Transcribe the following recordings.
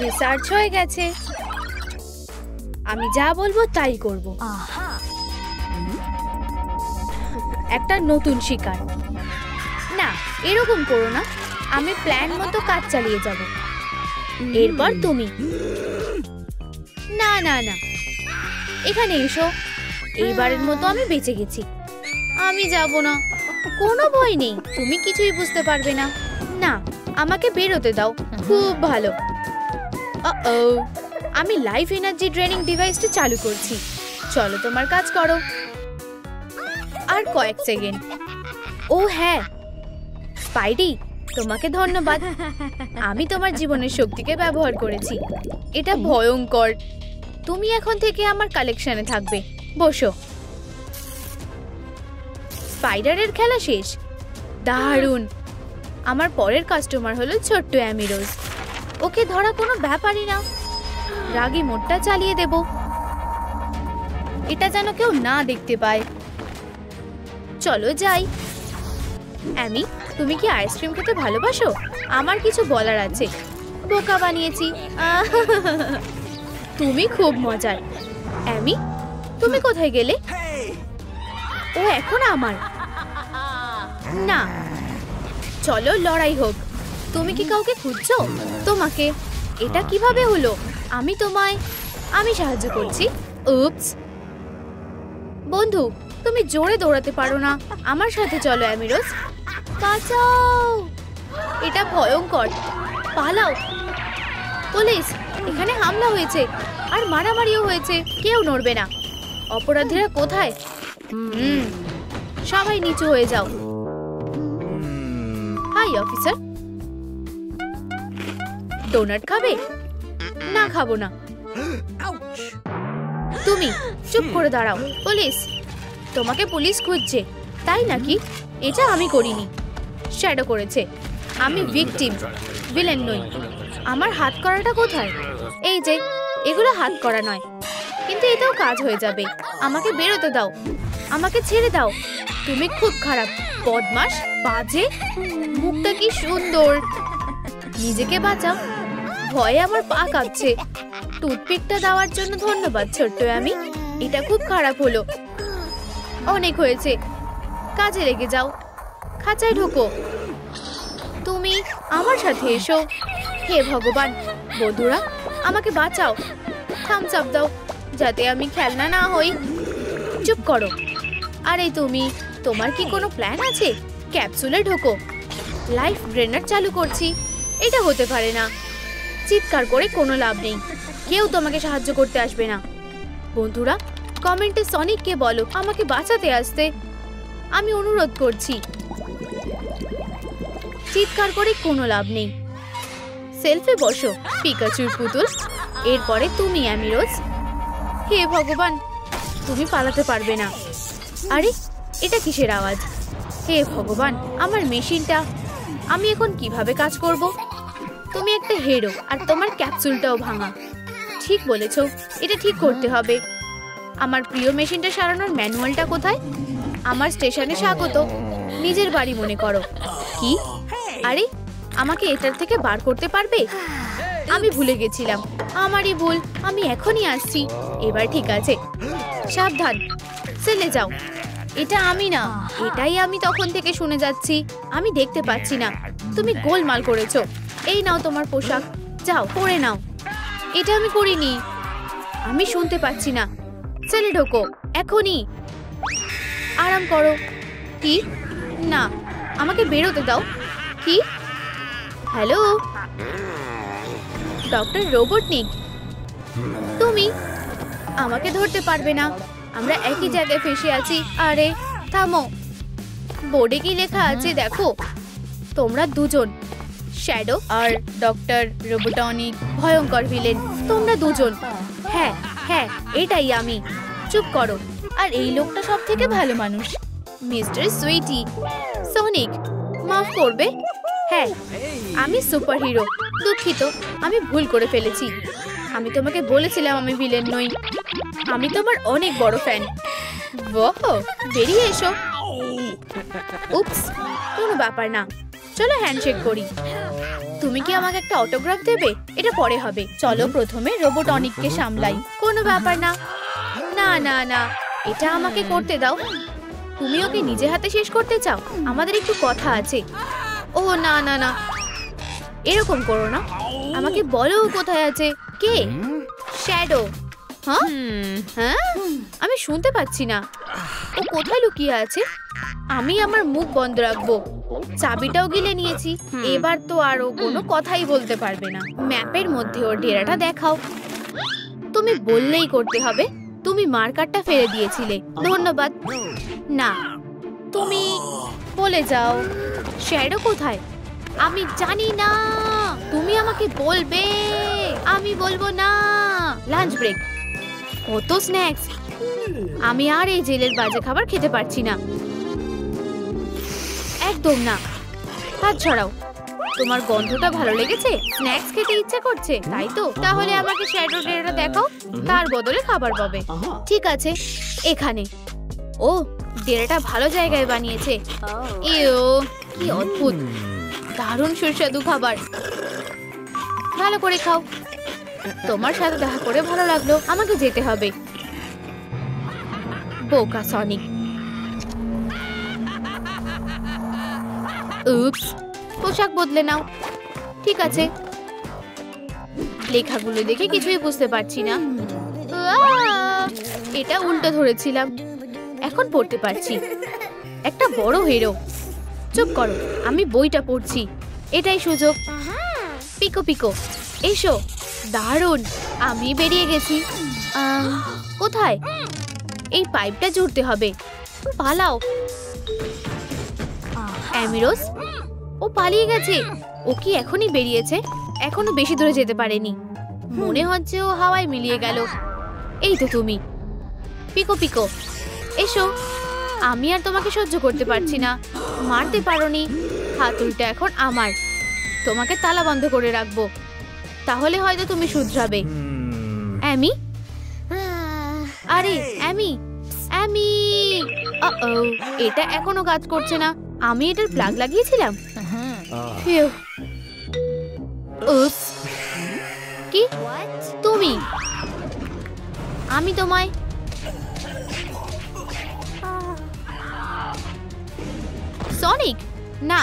Research হয়ে গেছে, আমি যা বলবো তাই করব। একটা নতুন শিকার। না, এরকম করো না, আমি প্ল্যান মতো কাজ চালিয়ে যাব। এরপর তুমি। না না না, এখানে এসো। এইবারের মতো আমি বেঁচে গেছি। আমি যাব না, কোনো ভয় নেই, তুমি কিছুই বুঝতে পারবে না। না, আমাকে বেরোতে দাও। খুব ভালো। আমি লাইফ এনার্জি ড্রেনিং ডিভাইসটা চালু করছি। চলো তোমার কাজ করো। আর কয়েক সেকেন্ড। ও হ্যাঁ স্পাইডি, তোমাকে ধন্যবাদ। আমি তোমার জীবনের শক্তিকে ব্যবহার করেছি। এটা ভয়ঙ্কর। তুমি এখন থেকে আমার কালেকশনে থাকবে। বসো। স্পাইডারের খেলা শেষ। দারুণ। আমার পরের কাস্টমার হলো ছোট্ট অ্যামি রোজ। ওকে ধরা কোনো ব্যাপারই না। রাগী মোডটা চালিয়ে দেব, এটা যেন কেউ না দেখতে পায়। চলো যাই। অ্যামি, তুমি কি আইসক্রিম খেতে ভালোবাসো? আমার কিছু বলার আছে। বোকা বানিয়েছি। তুমি খুব মজার। অ্যামি, তুমি কোথায় গেলে? ও এখন আমার। না, চলো লড়াই হোক। তুমি কি কাউকে খুঁজছো? তোমাকে। এটা কিভাবে হলো? আমি সাহায্য করছি। উপস। বন্ধু, তুমি জোরে দৌড়াতে পারো না। আমার সাথে চলো অ্যামি রোজ। বাঁচাও, এটা ভয়ঙ্কর। পালাও। পুলিশ, এখানে হামলা হয়েছে আর মারামারিও হয়েছে। কেউ নড়বে না। অপরাধীরা কোথায়? সবাই নিচু হয়ে যাও। হাই অফিসার, ডোনাট খাবে? না, খাবো না। তুমি চুপ করে দাঁড়াও। পুলিশ, তোমাকে পুলিশ খুঁজছে। তাই নাকি? এটা আমি করিনি, শ্যাডো করেছে। আমি ভিকটিম, ভিলেন নই। আমার হাত করাটা কোথায়? এই যে, এগুলো হাত করা নয়, কিন্তু এটাও কাজ হয়ে যাবে। আমাকে বেরোতে দাও, আমাকে ছেড়ে দাও। তুমি খুব খারাপ, বদমাশ, বাজে। মুখটা কি সুন্দর। নিজেকে বাঁচাও। ভয়ে আমার পা কাঁপছে। টুথপিকটা দেওয়ার জন্য ধন্যবাদ ছোট্ট অ্যামি। এটা খুব খারাপ হলো। অনেক হয়েছে, কাজে লেগে যাও। খাঁচায় ঢোকো। তুমি আমার সাথে এসো। হে ভগবান, বন্ধুরা আমাকে বাঁচাও। থামস আপ দাও যাতে আমি খেলনা না হই। চুপ করো। আরে তুমি, তোমার কি কোনো প্ল্যান আছে? ক্যাপসুলে ঢোকো। লাইফ ড্রেনার চালু করছি। এটা হতে পারে না। চিৎকার করে কোনো লাভ নেই, কেউ তোমাকে সাহায্য করতে আসবে না। বন্ধুরা কমেন্টে সনিককে বলো আমাকে বাঁচাতে আসতে। আমি অনুরোধ করছি। চিৎকার করে কোনো লাভ নেই। সেলফে বসো পিকাচুর পুতুল। এরপরে তুমি অ্যামি রোজ। হে ভগবান, তুমি পালাতে পারবে না। আরে এটা কিসের আওয়াজ? হে ভগবান, আমার মেশিনটা। আমি এখন কিভাবে কাজ করব? তুমি একটা হিরো আর তোমার ক্যাপসুলটাও ভাঙা। ঠিক বলেছো, এটা ঠিক করতে হবে। আমার প্রিয় মেশিনটা সারানোর ম্যানুয়ালটা কোথায়? আমার স্টেশনে স্বাগত। নিজের বাড়ি মনে করো। কি? আরে আমাকে এটার থেকে বার করতে পারবে? আমি ভুলে গেছিলাম, আমারই ভুল। আমি এখনই আসছি। এবার ঠিক আছে। সাবধান, চলে যাও। এটা আমি না, এটাই আমি তখন থেকে শুনে যাচ্ছি। আমি দেখতে পাচ্ছি না। তুমি গোলমাল করেছো। এই নাও তোমার পোশাক, যাও পরে নাও। এটা আমি করিনি। আমি শুনতে পাচ্ছি না। চলে ঢোকো এখনই। আরাম করো। কি? না, আমাকে বেরোতে দাও। কি? হ্যালো ডক্টর রোবটনিক, তুমি আমাকে ধরতে পারবে না। আমরা একই জায়গায় ফেসে আছি। আরে থামো। বোর্ডে কি লেখা আছে দেখো। তোমরা দুজন, শ্যাডো আর ডক্টর রোবটনিক, ভয়ঙ্কর ভিলেন। তোমরা দুজন। হ্যাঁ হ্যাঁ, এটাই আমি। চুপ করো। আর এই লোকটা সব থেকে ভালো মানুষ, মিস্টার সুইটি। সনিক, মাফ করবে? হ্যাঁ, আমি সুপার হিরো। দুঃখিত, আমি ভুল করে ফেলেছি। আমি তোমাকে বলেছিলাম আমি ভিলেন নই। আমি তোমার অনেক বড় ফ্যান। ওহ, বেরিয়ে এসো। উপস, কোনো ব্যাপার না। চলো হ্যান্ডশেক করি। তুমি কি আমাকে একটা অটোগ্রাফ দেবে? এটা পরে হবে, চলো প্রথমে রোবোটনিককে সামলাই। কোনো ব্যাপার না। না না না, এটা আমাকে করতে দাও। তুমি ওকে নিজে হাতে শেষ করতে চাও? আমাদের একটু কথা আছে। ও না না না, এরকম করো না। আমাকে বলো কোথায় আছে। কে? শ্যাডো। হ্যাঁ হ্যাঁ, আমি শুনতে পাচ্ছি না। ও কোথায় লুকিয়ে আছে? আমি আমার মুখ বন্ধ রাখবো। চাবিটাও গিলে নিয়েছি, এবার তো আর ও কোনো কথাই বলতে পারবে না। ম্যাপের মধ্যে ওর ডেরাটা দেখাও। তুমি বললেই করতে হবে। তুমি মার্কারটা ফেলে দিয়েছিলে। ধন্যবাদ। না, তুমি বলে যাও। শ্যাডো কোথায়? আমি জানি না। তুমি আমাকে বলবে। আমি বলবো না। Lunch break. কত স্ন্যাক্স! আমি আর এই জেলের বাজে খাবার খেতে পারছি না। একদম না। হাত ছড়াও। তোমার গন্ধটা ভালো লেগেছে? স্ন্যাক্স খেতে ইচ্ছা করছে, তাই তো? তাহলে আমাকে শ্যাডো ডেরাটা দেখাও, তার বদলে খাবার পাবে। ঠিক আছে, এখানে। ও, ডেরাটা ভালো জায়গায় বানিয়েছে। ইয়ো, কি অদ্ভুত! দারুণ সুস্বাদু খাবার। ভালো করে খাও। তোমার সাথে দেখা করে ভালো লাগলো। আমাকে যেতে হবে। বোকা সনিক। উপস, পোশাক বদলে নাও। ঠিক আছে। লেখাগুলো দেখে কিছুই বুঝতে পারছি না। এটা উল্টো ধরেছিলাম, এখন পড়তে পারছি। একটা বড় হিরো। চুপ করো, আমি বইটা পড়ছি। এটাই সুযোগ। পিকো পিকো, এসো। দারুণ, আমি বেরিয়ে গেছি। কোথায়? এই পাইপটা জুড়তে হবে। পালাও। অ্যামিরোস, ও পালিয়ে গেছে। ও কি এখনই বেরিয়েছে? এখনো বেশি দূরে যেতে পারেনি। মনে হচ্ছে ও হাওয়ায় মিলিয়ে গেল। এই তো তুমি। পিকো পিকো, এসো। আমি আর তোমাকে সহ্য করতে পারছি না। মারতে পারোনি। হাতুড়িটা এখন আমার। তোমাকে তালা বন্ধ করে রাখবো, তাহলে হয়তো তুমি শুধরাবে। অ্যামি? আরে অ্যামি, অ্যামি! এটা এখনো কাজ করছে না। আমি এটার প্লাগ লাগিয়েছিলাম। কি তুমি? আমি তোমায় সনিক, না,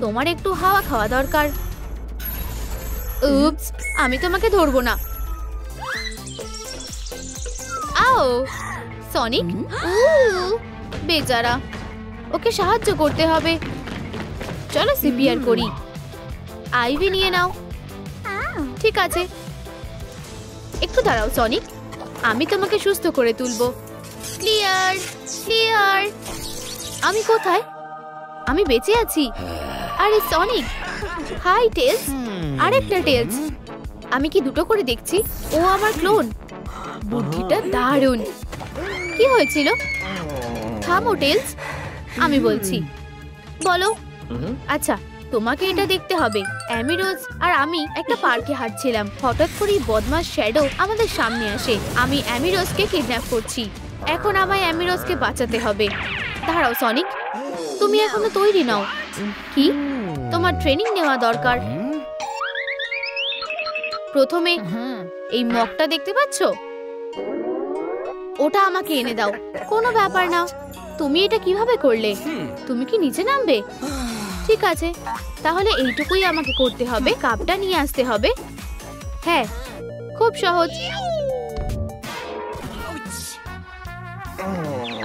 তোমার একটু হাওয়া খাওয়া দরকার। উপস, আমি তোমাকে ধরবো না। আও সনিক, বেচারা, ওকে সাহায্য করতে হবে। চলো সিপিআর করি। আইভি নিয়ে নাও। ঠিক আছে, একটু দাঁড়াও সনিক, আমি তোমাকে সুস্থ করে তুলবো। Clear clear. আমি কোথায়? আমি বেঁচে আছি। আরে সনিক, হাই টেলস। আরেকটা টেলস। আমি কি দুটো করে দেখছি? ও আমার ক্লোন। বুদ্ধিটা দারুণ। কি হয়েছিল? থামো টেলস, আমি বলছি। বলো। আচ্ছা, তোমাকে এটা দেখতে হবে। অ্যামিরোজ আর আমি একটা পার্কে হাঁটছিলাম। হঠাৎ করেই বদমাস শ্যাডো আমাদের সামনে আসে। আমি অ্যামিরোজকে কিডন্যাপ করছি। এখন আমায় অ্যামিরোজকে বাঁচাতে হবে। দাঁড়াও সনিক, তুমি এখনো তৈরি নাও। কি? তোমার ট্রেনিং নেওয়া দরকার। প্রথমে এই মগটা দেখতে পাচ্ছ? ওটা আমাকে এনে দাও। কোনো ব্যাপার না। তুমি এটা কিভাবে করলে? তুমি কি নিচে নামবে? ঠিক আছে, তাহলে এইটুকুই আমাকে করতে হবে। কাপটা নিয়ে আসতে হবে। হ্যাঁ, খুব সহজ।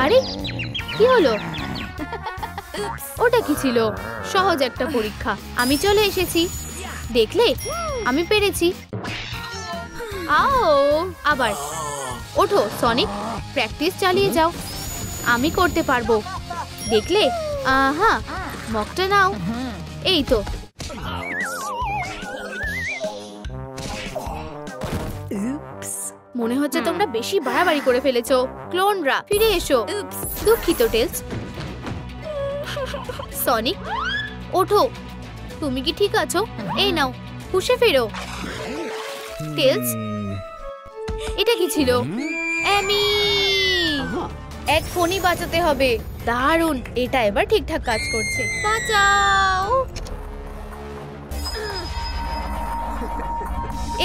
আরে কি হলো? ওটা কি ছিল? সহজ একটা পরীক্ষা। আমি চলে এসেছি। দেখলে, আমি পেরেছি। আও, আবার ওঠো সনিক, প্র্যাকটিস চালিয়ে যাও। আমি করতে পারবো। দেখলে? হ্যাঁ, মগটা নাও। এই তো। মনে হচ্ছে তোমরা বেশি বাড়াবাড়ি করে ফেলেছো। ক্লোনরা, ফিরে এসো। দুঃখিত টেলস। সনিক, ওঠো। তুমি কি ঠিক আছো? এই নাও, হুঁশে ফেরো। টেলস, এটা কি ছিল? অ্যামি, এক্ষুনি বাঁচাতে হবে। দারুণ, এটা এবার ঠিকঠাক কাজ করছে। বাঁচাও।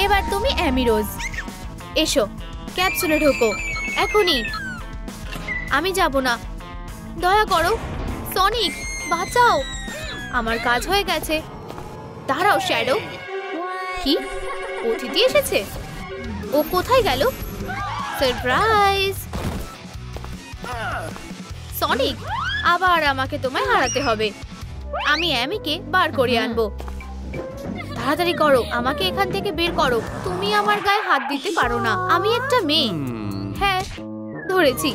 এবার তুমি অ্যামি রোজ, এসো ক্যাপসুলে ঢোকো এখনই। আমি যাব না, দয়া করো সনিক, বাঁচাও। আমার কাজ হয়ে গেছে। দাঁড়াও শ্যাডো। কি অতিথি এসেছে? ও কোথায় গেল? সারপ্রাইজ! সনিক, আবার আমাকে তোমায় হারাতে হবে। আমি অ্যামিকে বার করে আনবো। তাড়াতাড়ি করো, আমাকে এখান থেকে বের করো। তুমি আমার গায়ে হাত দিতে পারো না, আমি একটা মেয়ে। হ্যাঁ ধরেছি।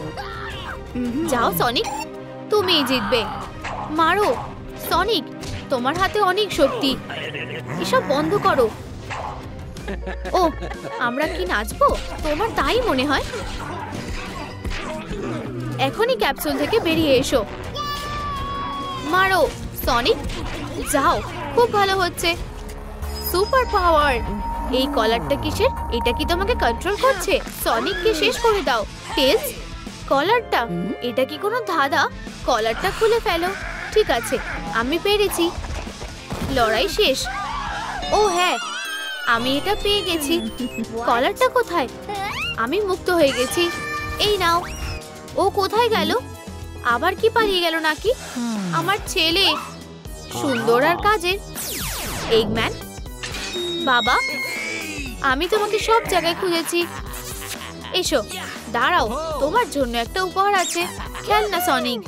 যাও সনিক, তুমিই জিতবে। মারো সনিক, তোমার হাতে অনেক শক্তি। এসব বন্ধ করো। ও, আমরা কি নাচবো? তোমার তাই মনে হয়? এখনই ক্যাপসুল থেকে বেরিয়ে এসো। মারো সনিক, যাও। খুব ভালো হচ্ছে। Super power! এই কলারটা কিসের? এটা কি তোমাকে কন্ট্রোল করছে? সনিককে শেষ করে দাও। টেলস, কলারটা, এটা কি কোনো ধাঁধা? কলারটা খুলে ফেলো। ঠিক আছে, আমি পেরেছি। লড়াই শেষ। ও হ্যাঁ, আমি এটা পেয়ে গেছি। কলারটা কোথায়? আমি মুক্ত হয়ে গেছি। এই নাও। ও কোথায় গেল? আবার কি পালিয়ে গেল নাকি? আমার ছেলে, সুন্দর আর কাজের। এগম্যান বাবা, আমি তোমাকে সব জায়গায় খুঁজেছি। এসো, দাঁড়াও, তোমার জন্য একটা উপহার আছে। খেল না সনিক।